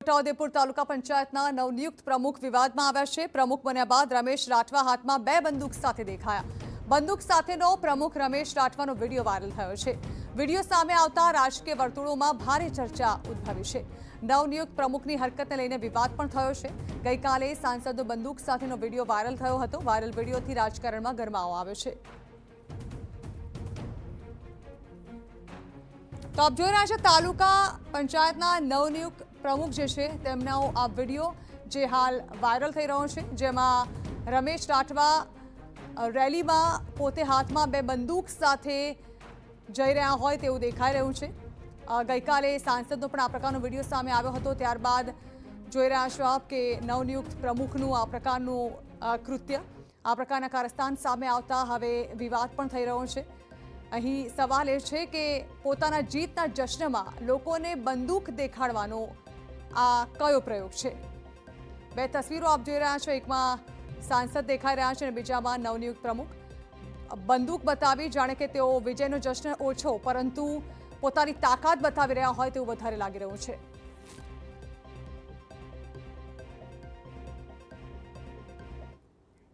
છોટાઉદેપુર તાલુકા પંચાયતના નવનિયુક્ત પ્રમુખ વિવાદમાં આવ્યા છે। પ્રમુખ બન્યા બાદ રમેશ રાઠવા હાથમાં બે બંદૂક સાથે દેખાયા। બંદૂક સાથેનો પ્રમુખ રમેશ રાઠવાનો વિડીયો વાયરલ થયો છે। વિડીયો સામે આવતા રાજકીય વર્તુળોમાં ભારે ચર્ચા ઉદ્ભવી છે। નવનિયુક્ત પ્રમુખની હરકતને લઈને વિવાદ પણ થયો છે। ગઈકાલે સાંસદનો બંદૂક સાથેનો વિડીયો વાયરલ થયો હતો। વાયરલ વિડીયોથી રાજકારણમાં ગરમાવો આવ્યો છે। तो आप જોઈ રહ્યા છો તાલુકા પંચાયતના નવનિયુક્ત પ્રમુખ જે છે તેમનો આ વિડીયો જે હાલ વાયરલ થઈ રહ્યો છે, જેમાં રમેશ રાઠવા રેલીમાં પોતે હાથમાં બે બંદૂક સાથે જઈ રહ્યા હોય તેવું દેખાઈ રહ્યું છે। ગઈકાલે સાંસદનો પણ આ પ્રકારનો વિડીયો સામે આવ્યો હતો। ત્યારબાદ જોઈ રહ્યા છો આપ કે નવનિયુક્ત પ્રમુખનું આ પ્રકારનું કૃત્ય, આ પ્રકારના કારસ્તાન સામે આવતા હવે વિવાદ પણ થઈ રહ્યો છે। અહીં સવાલ એ છે કે પોતાના જીતના જશ્નમાં લોકોને બંદૂક દેખાડવાનો આ કયો પ્રયોગ છે। બે તસવીરો આપ જોઈ રહ્યા છો, એકમાં સાંસદ દેખાઈ રહ્યા છે અને બીજામાં નવનિયુક્ત પ્રમુખ। બંદૂક બતાવી જાણે કે તેઓ વિજયનો જશ્ન ઓછો પરંતુ પોતાની તાકાત બતાવી રહ્યા હોય તેવું વધારે લાગી રહ્યું છે।